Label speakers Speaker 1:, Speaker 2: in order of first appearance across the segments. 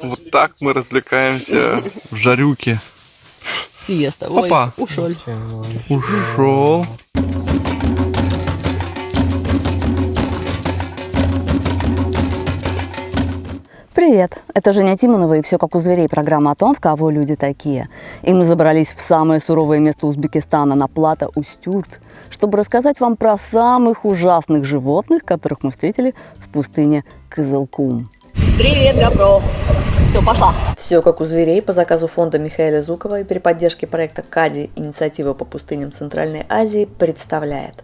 Speaker 1: Вот так мы развлекаемся в жарюке.
Speaker 2: Сиеста. Ой,
Speaker 1: Опа.
Speaker 2: ушел.
Speaker 1: Ушел.
Speaker 3: Привет, это Женя Тимонова и «Все как у зверей» программа о том, в кого люди такие. И мы забрались в самое суровое место Узбекистана, на плато Устюрт, чтобы рассказать вам про самых ужасных животных, которых мы встретили в пустыне Кызылкум. Привет, Гапро! Все, пошла! «Все как у зверей» по заказу фонда Михаила Зукова и при поддержке проекта КАДИ «Инициатива по пустыням Центральной Азии» представляет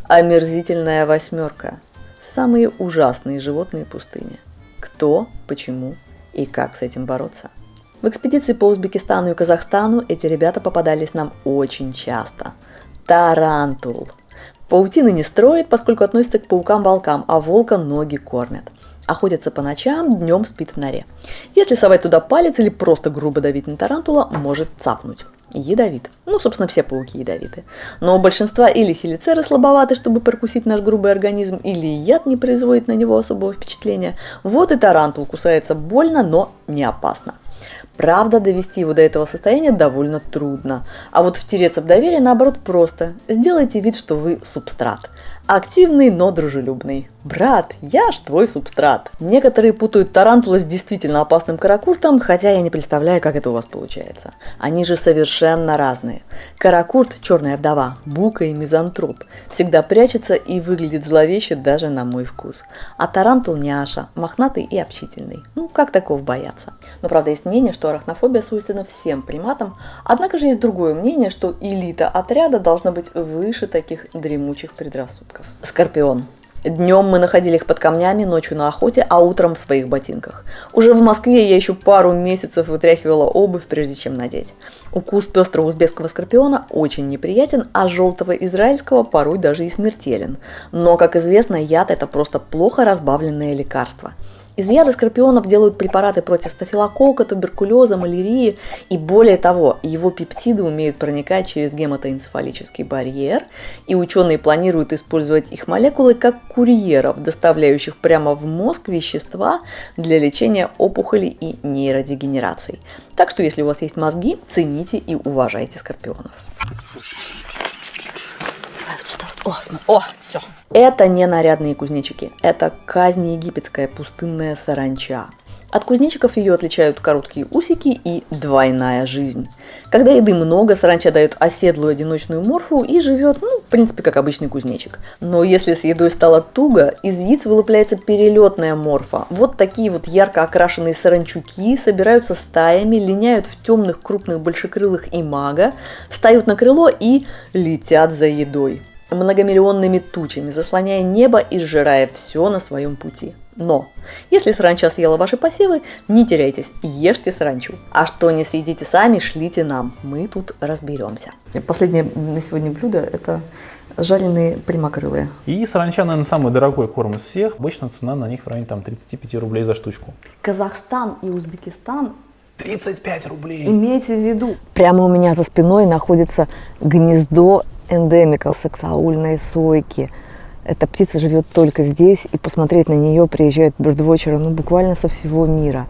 Speaker 3: «Омерзительная восьмерка. Самые ужасные животные пустыни». Кто, почему и как с этим бороться. В экспедиции по Узбекистану и Казахстану эти ребята попадались нам очень часто. Тарантул. Паутины не строит, поскольку относится к паукам-волкам, а волка ноги кормят. Охотится по ночам, днем спит в норе. Если совать туда палец или просто грубо давить на тарантула, может цапнуть. Ядовит. Ну, собственно, все пауки ядовиты. Но у большинства или хелицеры слабоваты, чтобы прокусить наш грубый организм, или яд не производит на него особого впечатления. Вот и тарантул кусается больно, но не опасно. Правда, довести его до этого состояния довольно трудно. А вот втереться в доверие, наоборот, просто. Сделайте вид, что вы субстрат. Активный, но дружелюбный. Брат, я ж твой субстрат. Некоторые путают тарантула с действительно опасным каракуртом, хотя я не представляю, как это у вас получается. Они же совершенно разные. Каракурт, черная вдова, бука и мизантроп, всегда прячется и выглядит зловеще даже на мой вкус. А тарантул няша, мохнатый и общительный. Ну, как такого бояться? Но правда есть мнение, что арахнофобия свойственна всем приматам, однако же есть другое мнение, что элита отряда должна быть выше таких дремучих предрассудков. Скорпион. Днем мы находили их под камнями, ночью на охоте, а утром в своих ботинках. Уже в Москве я еще пару месяцев вытряхивала обувь, прежде чем надеть. Укус пестрого узбекского скорпиона очень неприятен, а желтого израильского порой даже и смертелен. Но, как известно, яд – это просто плохо разбавленное лекарство. Из яда скорпионов делают препараты против стафилококка, туберкулеза, малярии, и более того, его пептиды умеют проникать через гематоэнцефалический барьер, и ученые планируют использовать их молекулы как курьеров, доставляющих прямо в мозг вещества для лечения опухолей и нейродегенераций. Так что, если у вас есть мозги, цените и уважайте скорпионов. О, все. Это не нарядные кузнечики, это казнь египетская пустынная саранча. От кузнечиков ее отличают короткие усики и двойная жизнь. Когда еды много, саранча дает оседлую одиночную морфу и живет, в принципе, как обычный кузнечик. Но если с едой стало туго, из яиц вылупляется перелетная морфа. Вот такие вот ярко окрашенные саранчуки собираются стаями, линяют в темных крупных большекрылых имаго, встают на крыло и летят за едой. Многомиллионными тучами, заслоняя небо и сжирая все на своем пути. Но, если саранча съела ваши посевы, не теряйтесь, ешьте саранчу. А что не съедите сами, шлите нам, мы тут разберемся.
Speaker 4: Последнее на сегодня блюдо – это жареные прямокрылые.
Speaker 5: И саранча, наверное, самый дорогой корм из всех. Обычно цена на них в районе 35 рублей за штучку.
Speaker 4: Казахстан и Узбекистан
Speaker 5: 35 рублей!
Speaker 4: Имейте в виду.
Speaker 3: Прямо у меня за спиной находится гнездо эндемика саксаульной сойки. Эта птица живет только здесь, и посмотреть на нее приезжают бёрдвотчеры буквально со всего мира.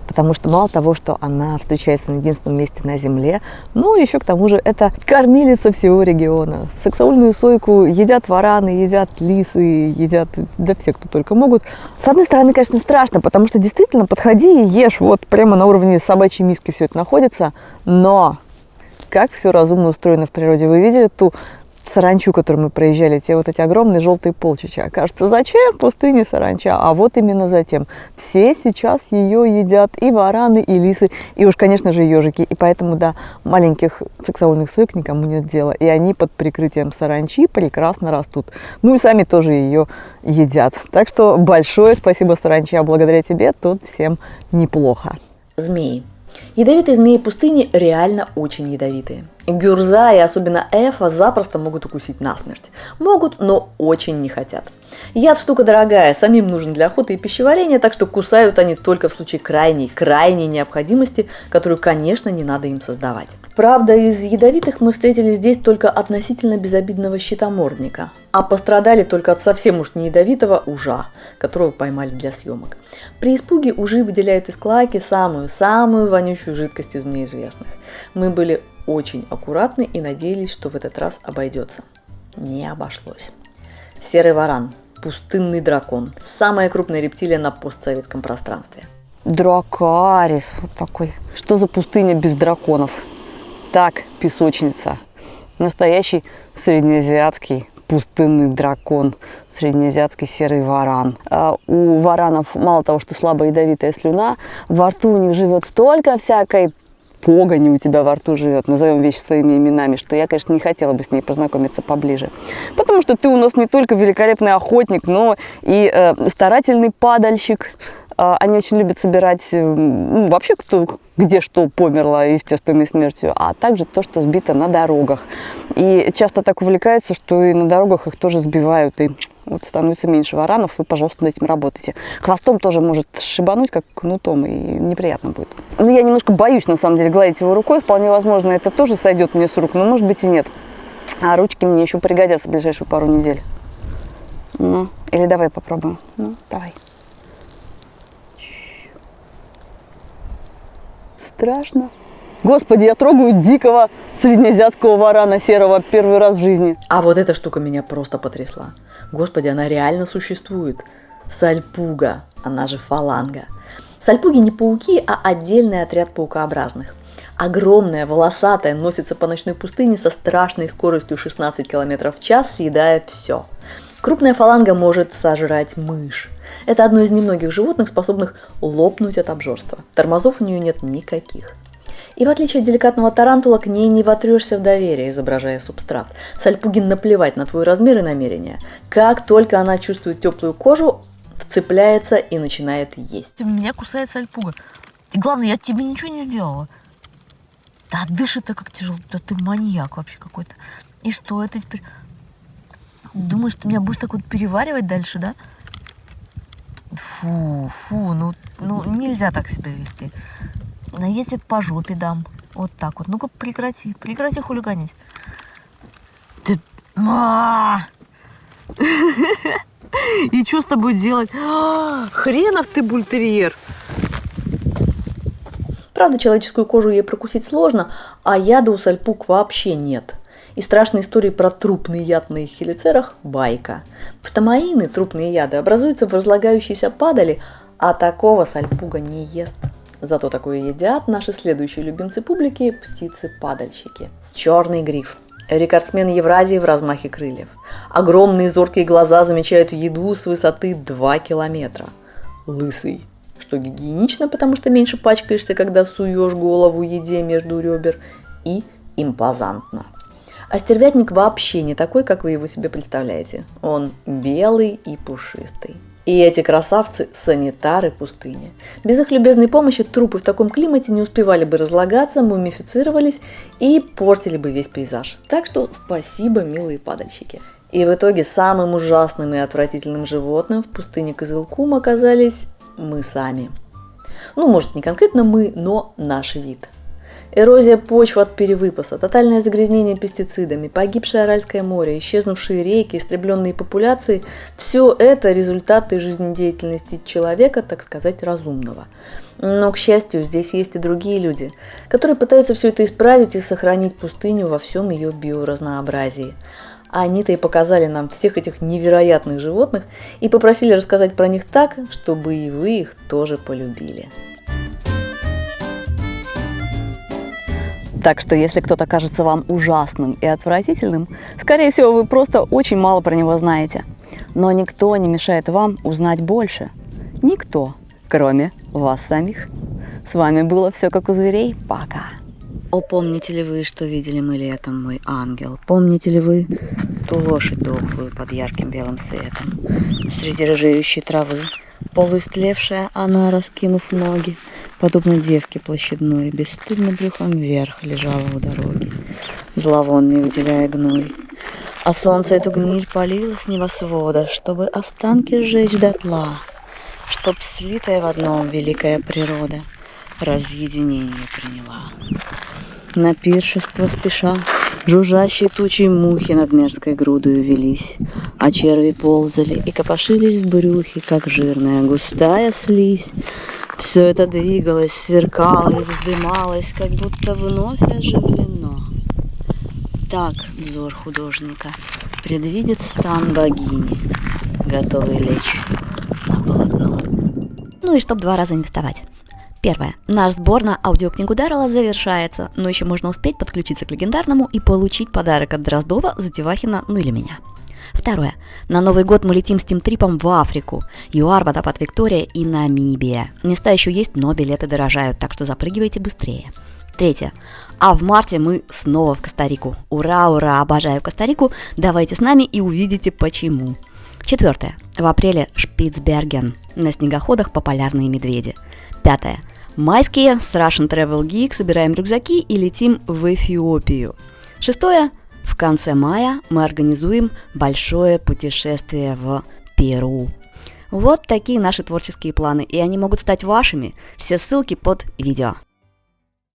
Speaker 3: Потому что мало того, что она встречается на единственном месте на Земле, но еще к тому же это кормилица всего региона. Саксаульную сойку едят вараны, едят лисы, едят все, кто только могут. С одной стороны, конечно, страшно, потому что действительно подходи и ешь, вот прямо на уровне собачьей миски все это находится, но как все разумно устроено в природе. Вы видели ту саранчу, которую мы проезжали, те вот эти огромные желтые полчища? Окажется, зачем в пустыне саранча? А вот именно затем. Все сейчас ее едят, и вараны, и лисы, и уж, конечно же, ежики. И поэтому до маленьких саксаульных соек никому нет дела. И они под прикрытием саранчи прекрасно растут. Ну и сами тоже ее едят. Так что большое спасибо, саранча. Благодаря тебе тут всем неплохо.
Speaker 2: Змеи. Ядовитые змеи пустыни реально очень ядовитые. Гюрза и особенно эфа запросто могут укусить насмерть. Могут, но очень не хотят. Яд штука дорогая, самим нужен для охоты и пищеварения, так что кусают они только в случае крайней необходимости, которую, конечно, не надо им создавать. Правда, из ядовитых мы встретили здесь только относительно безобидного щитомордника. А пострадали только от совсем уж не ядовитого ужа, которого поймали для съемок. При испуге ужи выделяют из клоаки самую вонючую жидкость из неизвестных. Мы были очень аккуратны и надеялись, что в этот раз обойдется. Не обошлось. Серый варан, пустынный дракон, самая крупная рептилия на постсоветском пространстве.
Speaker 3: Дракарис, вот такой. Что за пустыня без драконов? Так, песочница. Настоящий среднеазиатский пустынный дракон, среднеазиатский серый варан. У варанов мало того, что слабая ядовитая слюна, во рту у них живет столько всякой погони у тебя во рту живет, назовем вещи своими именами, что я, конечно, не хотела бы с ней познакомиться поближе. Потому что ты у нас не только великолепный охотник, но и старательный падальщик. Они очень любят собирать, вообще, где что померло естественной смертью, а также то, что сбито на дорогах. И часто так увлекаются, что и на дорогах их тоже сбивают, и вот становится меньше варанов, вы, пожалуйста, над этим работайте. Хвостом тоже может шибануть, как кнутом, и неприятно будет. Но я немножко боюсь, на самом деле, гладить его рукой. Вполне возможно, это тоже сойдет мне с рук, но, может быть, и нет. А ручки мне еще пригодятся в ближайшую пару недель. Ну, или давай попробуем. Ну, давай. Страшно. Господи, я трогаю дикого среднеазиатского варана серого первый раз в жизни.
Speaker 2: А вот эта штука меня просто потрясла. Господи, она реально существует. Сальпуга, она же фаланга. Сальпуги не пауки, а отдельный отряд паукообразных. Огромная, волосатая, носится по ночной пустыне со страшной скоростью 16 км в час, съедая все. Крупная фаланга может сожрать мышь. Это одно из немногих животных, способных лопнуть от обжорства. Тормозов у нее нет никаких. И в отличие от деликатного тарантула, к ней не вотрешься в доверие, изображая субстрат. Сальпуге наплевать на твой размер и намерения. Как только она чувствует теплую кожу, вцепляется и начинает есть.
Speaker 6: Меня кусает сальпуга. И главное, я тебе ничего не сделала. Да дышит-то как тяжело. Да ты маньяк вообще какой-то. И что это теперь? Думаешь, ты меня будешь так вот переваривать дальше, да? Фу, ну нельзя так себя вести. Я тебе по жопе дам. Вот так вот. Ну-ка прекрати хулиганить. Ты... И что с тобой делать? Хренов ты бультерьер.
Speaker 2: Правда, человеческую кожу ей прокусить сложно, а яда у сальпуг вообще нет. И страшные истории про трупный яд на их хелицерах – байка. Фтамаины, трупные яды, образуются в разлагающейся падали, а такого сальпуга не ест. Зато такое едят наши следующие любимцы публики – птицы-падальщики. Черный гриф. Рекордсмен Евразии в размахе крыльев. Огромные зоркие глаза замечают еду с высоты 2 километра. Лысый. Что гигиенично, потому что меньше пачкаешься, когда суешь голову еде между ребер. И импозантно. А стервятник вообще не такой, как вы его себе представляете. Он белый и пушистый. И эти красавцы – санитары пустыни. Без их любезной помощи трупы в таком климате не успевали бы разлагаться, мумифицировались и портили бы весь пейзаж. Так что спасибо, милые падальщики. И в итоге самым ужасным и отвратительным животным в пустыне Кызылкум оказались мы сами. Ну, может, не конкретно мы, но наш вид. Эрозия почв от перевыпаса, тотальное загрязнение пестицидами, погибшее Аральское море, исчезнувшие реки, истребленные популяции – все это результаты жизнедеятельности человека, так сказать, разумного. Но, к счастью, здесь есть и другие люди, которые пытаются все это исправить и сохранить пустыню во всем ее биоразнообразии. Они-то и показали нам всех этих невероятных животных и попросили рассказать про них так, чтобы и вы их тоже полюбили.
Speaker 3: Так что, если кто-то кажется вам ужасным и отвратительным, скорее всего, вы просто очень мало про него знаете. Но никто не мешает вам узнать больше. Никто, кроме вас самих. С вами было все как у зверей. Пока. О, помните ли вы, что видели мы летом, мой ангел? Помните ли вы ту лошадь дохлую под ярким белым светом? Среди рыжеющей травы, полуистлевшая она, раскинув ноги, подобно девке площадной, бесстыдно брюхом вверх лежала у дороги, зловонный выделяя гной. А солнце эту гниль палило с небосвода, чтобы останки сжечь дотла, чтоб слитая в одном великая природа разъединение приняла. На пиршество спеша, Жужжащие тучи мухи над мерзкой грудою велись, а черви ползали и копошились в брюхе, как жирная густая слизь. Все это двигалось, сверкало и вздымалось, как будто вновь оживлено. Так взор художника предвидит стан богини, готовый лечь на полотно.
Speaker 7: Ну и чтоб 2 раза не вставать. Первое. Наш сбор на аудиокнигу Даррелла завершается, но еще можно успеть подключиться к легендарному и получить подарок от Дроздова, Затевахина, ну или меня. Второе. На Новый год мы летим с тимтрипом в Африку. ЮАР, Водопад Виктория и Намибия. Места еще есть, но билеты дорожают, так что запрыгивайте быстрее. Третье. А в марте мы снова в Коста-Рику. Ура, ура, обожаю Коста-Рику. Давайте с нами и увидите почему. Четвертое. В апреле Шпицберген. На снегоходах популярные медведи. Пятое. Майские с Russian Travel Geek собираем рюкзаки и летим в Эфиопию. Шестое. В конце мая мы организуем большое путешествие в Перу. Вот такие наши творческие планы, и они могут стать вашими. Все ссылки под видео.